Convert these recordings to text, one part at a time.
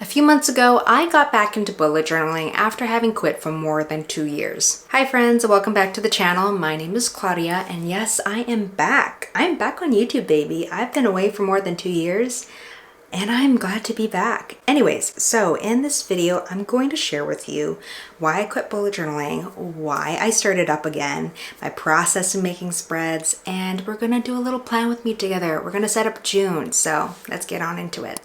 few months ago, I got back into bullet journaling after having quit for more than 2 years. Hi friends, welcome back to the channel. My name is Claudia, and yes, I am back. I'm back on YouTube, baby. I've been away for more than 2 years, and I'm glad to be back. Anyways, so in this video, I'm going to share with you why I quit bullet journaling, why I started up again, my process in making spreads, and we're gonna do a little plan with me together. We're gonna set up June, so let's get on into it.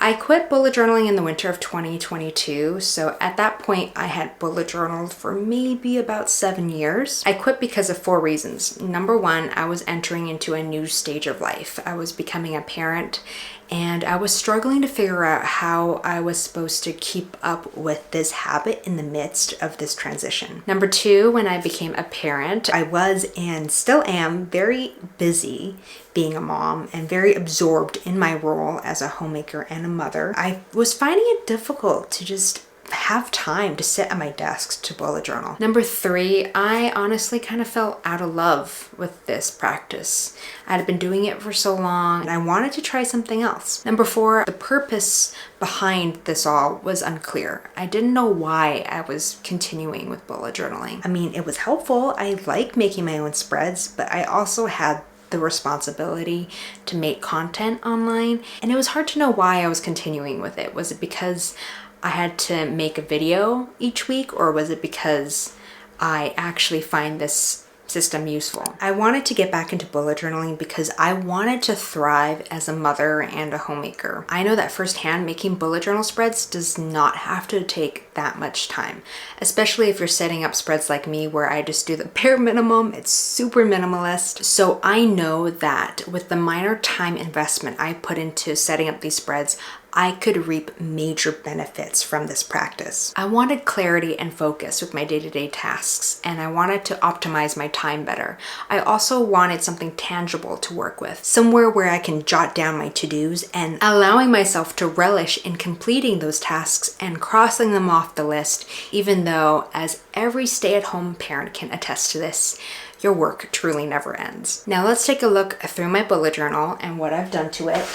I quit bullet journaling in the winter of 2022, so at that point I had bullet journaled for maybe about 7 years. I quit because of 4 reasons. Number 1, I was entering into a new stage of life. I was becoming a parent, and I was struggling to figure out how I was supposed to keep up with this habit in the midst of this transition. Number 2, when I became a parent, I was and still am very busy being a mom and very absorbed in my role as a homemaker and a mother. I was finding it difficult to just have time to sit at my desk to bullet journal. Number 3, I honestly kind of fell out of love with this practice. I'd been doing it for so long and I wanted to try something else. Number 4, the purpose behind this all was unclear. I didn't know why I was continuing with bullet journaling. I mean, it was helpful. I like making my own spreads, but I also had the responsibility to make content online, and it was hard to know why I was continuing with it. Was it because I had to make a video each week, or was it because I actually find this system useful? I wanted to get back into bullet journaling because I wanted to thrive as a mother and a homemaker. I know that firsthand making bullet journal spreads does not have to take that much time, especially if you're setting up spreads like me where I just do the bare minimum. It's super minimalist. So I know that with the minor time investment I put into setting up these spreads, I could reap major benefits from this practice. I wanted clarity and focus with my day-to-day tasks, and I wanted to optimize my time better. I also wanted something tangible to work with, somewhere where I can jot down my to-dos and allowing myself to relish in completing those tasks and crossing them off the list, even though, as every stay-at-home parent can attest to this, your work truly never ends. Now let's take a look through my bullet journal and what I've done to it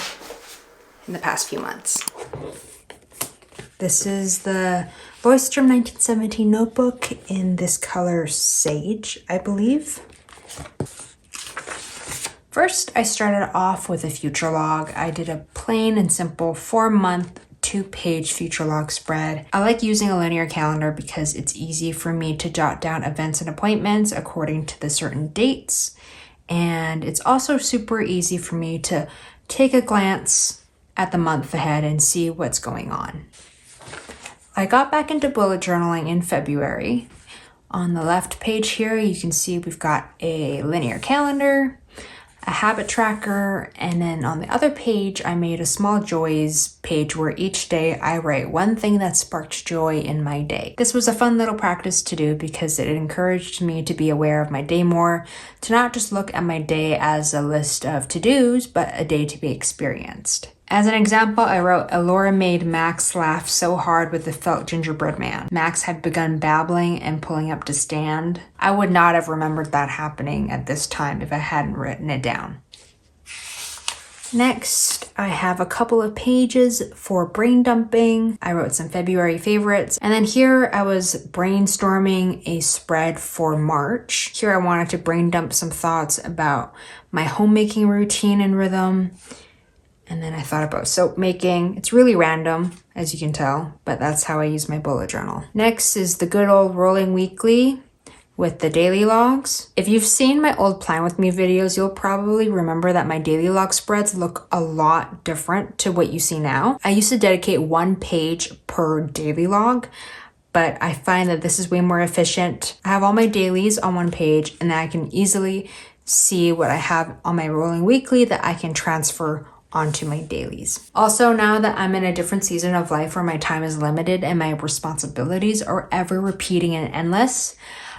in the past few months. This is the Boystrom 1917 notebook in this color Sage, I believe. First, I started off with a future log. I did a plain and simple 4-month 2-page future log spread. I like using a linear calendar because it's easy for me to jot down events and appointments according to the certain dates. And it's also super easy for me to take a glance at the month ahead and see what's going on. I got back into bullet journaling in February. On the left page here, you can see we've got a linear calendar, a habit tracker, and then on the other page, I made a small joys page where each day I write one thing that sparked joy in my day. This was a fun little practice to do because it encouraged me to be aware of my day more, to not just look at my day as a list of to-dos, but a day to be experienced. As an example, I wrote, Elora made Max laugh so hard with the felt gingerbread man. Max had begun babbling and pulling up to stand. I would not have remembered that happening at this time if I hadn't written it down. Next, I have a couple of pages for brain dumping. I wrote some February favorites. And then here I was brainstorming a spread for March. Here I wanted to brain dump some thoughts about my homemaking routine and rhythm. And then I thought about soap making. It's really random, as you can tell, but that's how I use my bullet journal. Next is the good old rolling weekly with the daily logs. If you've seen my old Plan With Me videos, you'll probably remember that my daily log spreads look a lot different to what you see now. I used to dedicate 1 page per daily log, but I find that this is way more efficient. I have all my dailies on 1 page, and then I can easily see what I have on my rolling weekly that I can transfer onto my dailies. Also, now that I'm in a different season of life where my time is limited and my responsibilities are ever repeating and endless,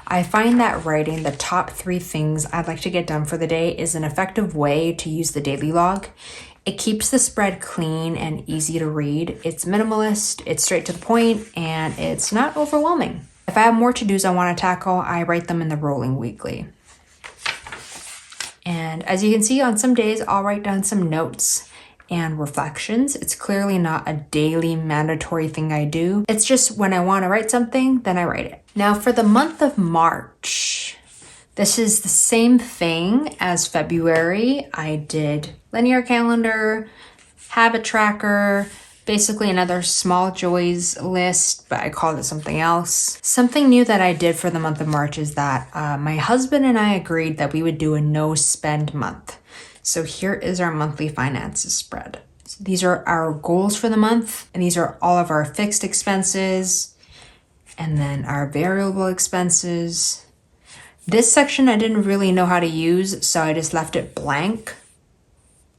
I find that writing the top 3 things I'd like to get done for the day is an effective way to use the daily log. It keeps the spread clean and easy to read. It's minimalist, it's straight to the point, and it's not overwhelming. If I have more to-dos I want to tackle, I write them in the rolling weekly. And as you can see, on some days, I'll write down some notes and reflections. It's clearly not a daily mandatory thing I do. It's just when I want to write something, then I write it. Now for the month of March, this is the same thing as February. I did linear calendar, habit tracker, basically another small joys list, but I called it something else. Something new that I did for the month of March is that my husband and I agreed that we would do a no spend month. So here is our monthly finances spread. So these are our goals for the month, and these are all of our fixed expenses, and then our variable expenses. This section I didn't really know how to use, so I just left it blank.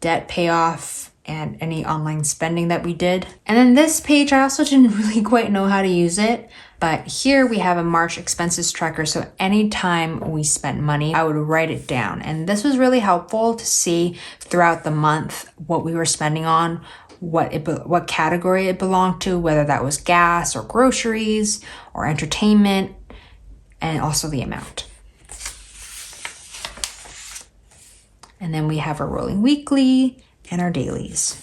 Debt payoff and any online spending that we did. And then this page, I also didn't really quite know how to use it, but here we have a March expenses tracker. So anytime we spent money, I would write it down. And this was really helpful to see throughout the month what we were spending on, what category it belonged to, whether that was gas or groceries or entertainment, and also the amount. And then we have our rolling weekly and our dailies.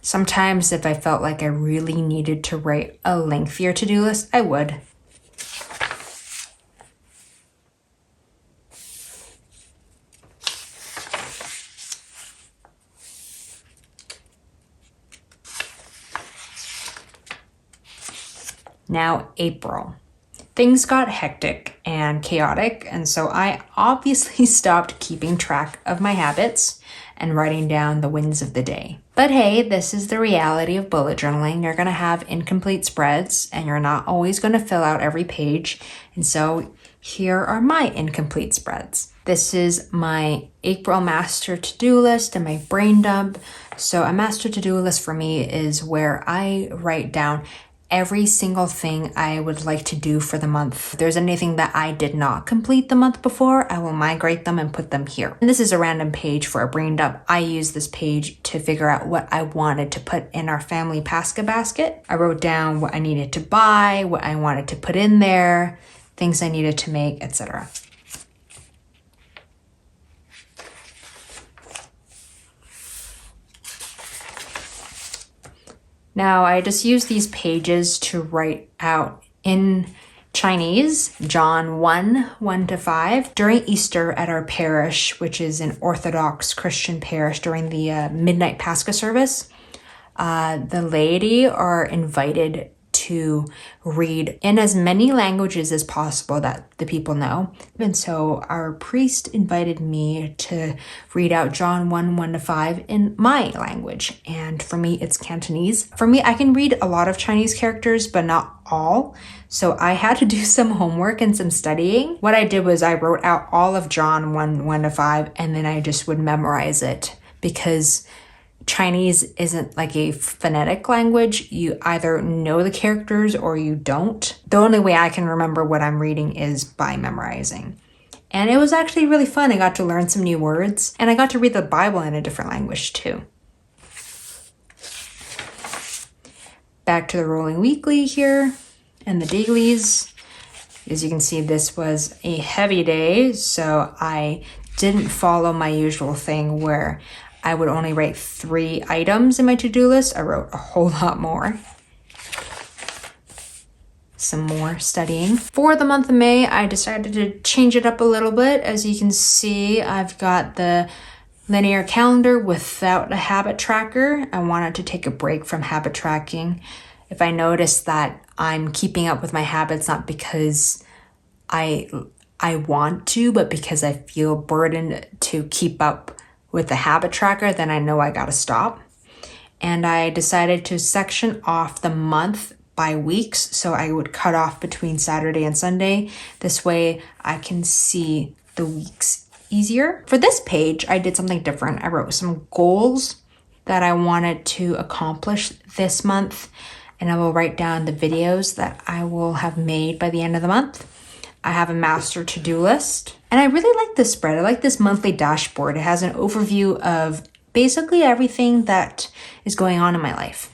Sometimes if I felt like I really needed to write a lengthier to-do list, I would. Now, April. Things got hectic and chaotic, and so I obviously stopped keeping track of my habits and writing down the wins of the day. But hey, this is the reality of bullet journaling. You're gonna have incomplete spreads, and you're not always gonna fill out every page. And so here are my incomplete spreads. This is my April master to-do list and my brain dump. So a master to-do list for me is where I write down every single thing I would like to do for the month. If there's anything that I did not complete the month before, I will migrate them and put them here. And this is a random page for a brain dump. I use this page to figure out what I wanted to put in our family Pascha basket. I wrote down what I needed to buy, what I wanted to put in there, things I needed to make, etc. Now, I just use these pages to write out in Chinese, John 1:1-5. During Easter at our parish, which is an Orthodox Christian parish, during the midnight Pascha service, the laity are invited to read in as many languages as possible that the people know. And so our priest invited me to read out John 1:1-5 in my language. And for me, it's Cantonese. For me, I can read a lot of Chinese characters, but not all. So I had to do some homework and some studying. What I did was I wrote out all of John 1:1-5, and then I just would memorize it, because Chinese isn't like a phonetic language. You either know the characters or you don't. The only way I can remember what I'm reading is by memorizing. And it was actually really fun. I got to learn some new words, and I got to read the Bible in a different language too. Back to the rolling weekly here and the dailies. As you can see, this was a heavy day, so I didn't follow my usual thing where I would only write 3 items in my to-do list. I wrote a whole lot more. Some more studying. For the month of May, I decided to change it up a little bit. As you can see, I've got the linear calendar without a habit tracker. I wanted to take a break from habit tracking. If I notice that I'm keeping up with my habits, not because I want to, but because I feel burdened to keep up with the habit tracker, then I know I gotta stop. And I decided to section off the month by weeks, so I would cut off between Saturday and Sunday. This way I can see the weeks easier. For this page, I did something different. I wrote some goals that I wanted to accomplish this month, and I will write down the videos that I will have made by the end of the month. I have a master to-do list, and I really like this spread. I like this monthly dashboard. It has an overview of basically everything that is going on in my life.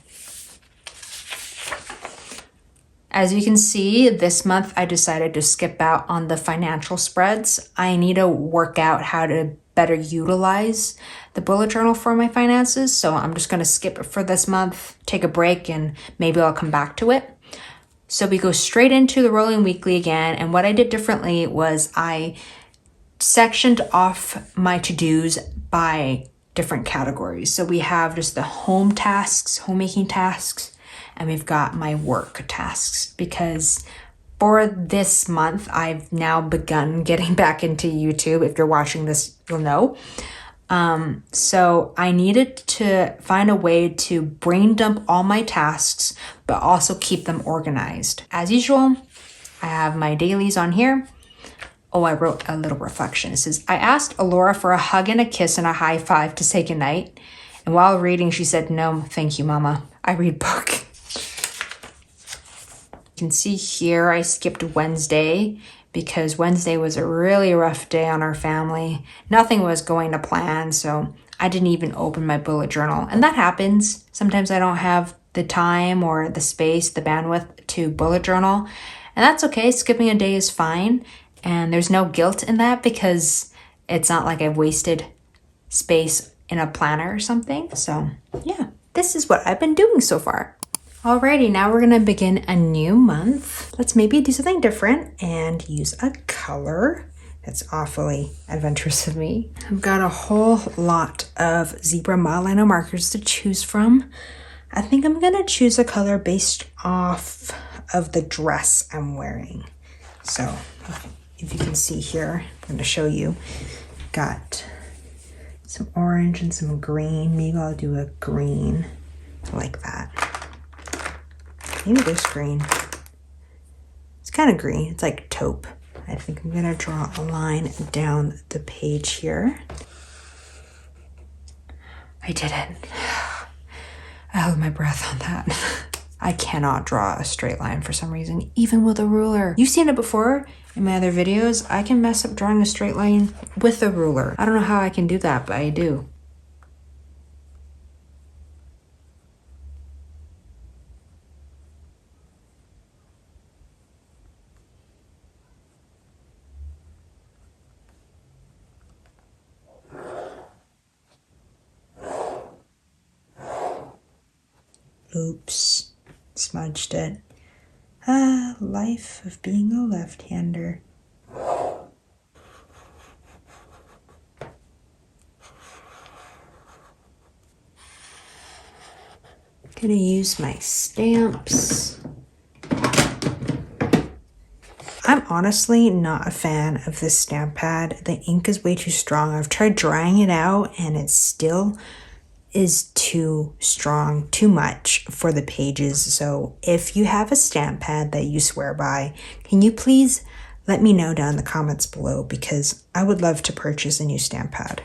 As you can see, this month I decided to skip out on the financial spreads. I need to work out how to better utilize the bullet journal for my finances. So I'm just gonna skip it for this month, take a break, and maybe I'll come back to it. So we go straight into the rolling weekly again. And what I did differently was I sectioned off my to-dos by different categories. So we have just the home tasks, homemaking tasks, and we've got my work tasks, because for this month, I've now begun getting back into YouTube. If you're watching this, you'll know. So I needed to find a way to brain dump all my tasks, but also keep them organized. As usual, I have my dailies on here. Oh, I wrote a little reflection. It says, I asked Alora for a hug and a kiss and a high five to say goodnight. And while reading, she said, no, thank you, Mama. I read book. You can see here I skipped Wednesday because Wednesday was a really rough day on our family. Nothing was going to plan, so I didn't even open my bullet journal. And that happens. Sometimes I don't have the time or the space, the bandwidth to bullet journal. And that's okay. Skipping a day is fine. And there's no guilt in that because it's not like I've wasted space in a planner or something. So yeah, this is what I've been doing so far. Alrighty, now we're gonna begin a new month. Let's maybe do something different and use a color. That's awfully adventurous of me. I've got a whole lot of zebra Milano markers to choose from. I think I'm gonna choose a color based off of the dress I'm wearing. So if you can see here, I'm gonna show you. Got some orange and some green. Maybe I'll do a green like that. Maybe this green. It's kind of green. It's like taupe. I think I'm gonna draw a line down the page here. I did it. I held my breath on that. I cannot draw a straight line for some reason, even with a ruler. You've seen it before in my other videos. I can mess up drawing a straight line with a ruler. I don't know how I can do that, but I do. Oops, smudged it. Ah, life of being a left-hander. Gonna use my stamps. I'm honestly not a fan of this stamp pad. The ink is way too strong. I've tried drying it out and it still is too strong, too much for the pages. So if you have a stamp pad that you swear by, can you please let me know down in the comments below, because I would love to purchase a new stamp pad.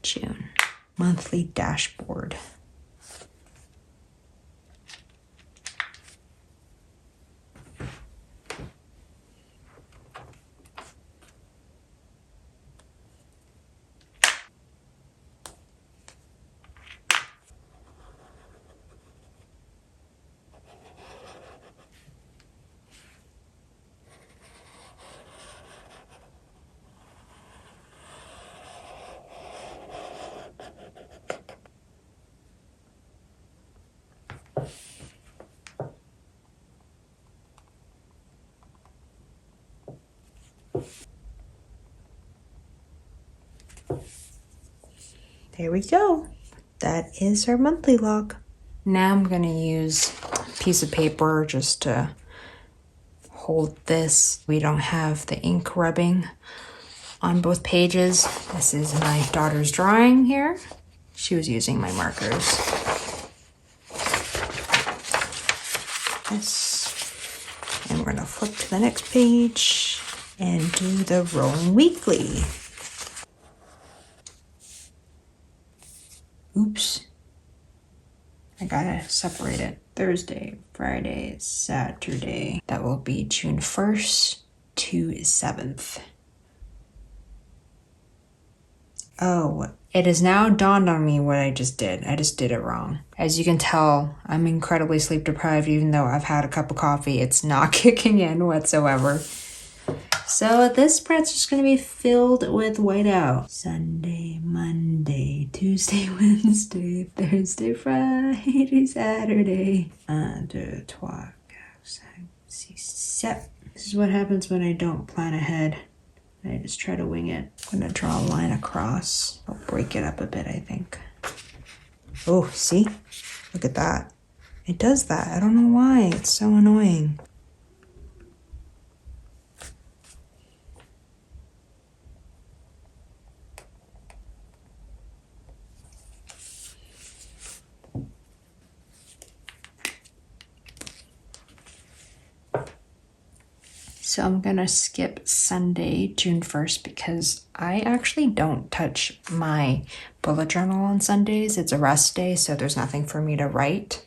June, monthly dashboard. There we go. That is our monthly log. Now I'm gonna use a piece of paper just to hold this. We don't have the ink rubbing on both pages. This is my daughter's drawing here. She was using my markers. This. And we're gonna flip to the next page and do the rolling weekly. Oops. I gotta separate it. Thursday, Friday, Saturday. That will be June 1st to 7th. Oh, it has now dawned on me what I just did. I just did it wrong. As you can tell, I'm incredibly sleep deprived even though I've had a cup of coffee. It's not kicking in whatsoever. So this spread's just gonna be filled with whiteout. Sunday, Monday, Tuesday, Wednesday, Thursday, Friday, Saturday. 1, 2, 3, 4, 5, 6, 7. This is what happens when I don't plan ahead. I just try to wing it. I'm gonna draw a line across. I'll break it up a bit, I think. Oh, see? Look at that. It does that. I don't know why. It's so annoying. So I'm gonna skip Sunday, June 1st, because I actually don't touch my bullet journal on Sundays. It's a rest day, so there's nothing for me to write.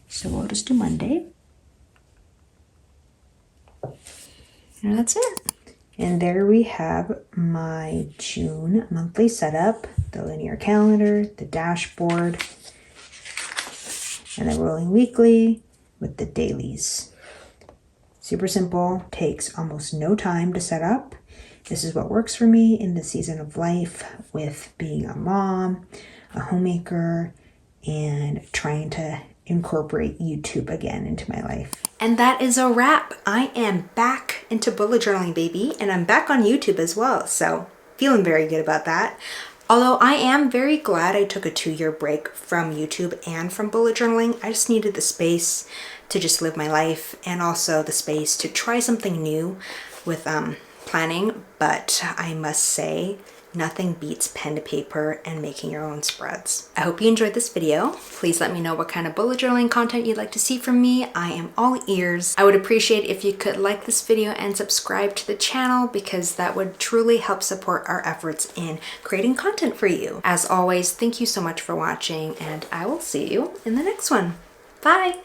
So we'll just do Monday. And that's it. And there we have my June monthly setup, the linear calendar, the dashboard, and the rolling weekly with the dailies. Super simple, takes almost no time to set up. This is what works for me in the season of life with being a mom, a homemaker, and trying to incorporate YouTube again into my life. And that is a wrap. I am back into bullet journaling, baby, and I'm back on YouTube as well, so feeling very good about that. Although I am very glad I took a 2-year break from YouTube and from bullet journaling. I just needed the space to just live my life and also the space to try something new with planning. But I must say, nothing beats pen to paper and making your own spreads. I hope you enjoyed this video. Please let me know what kind of bullet journaling content you'd like to see from me. I am all ears. I would appreciate if you could like this video and subscribe to the channel because that would truly help support our efforts in creating content for you. As always, thank you so much for watching and I will see you in the next one. Bye!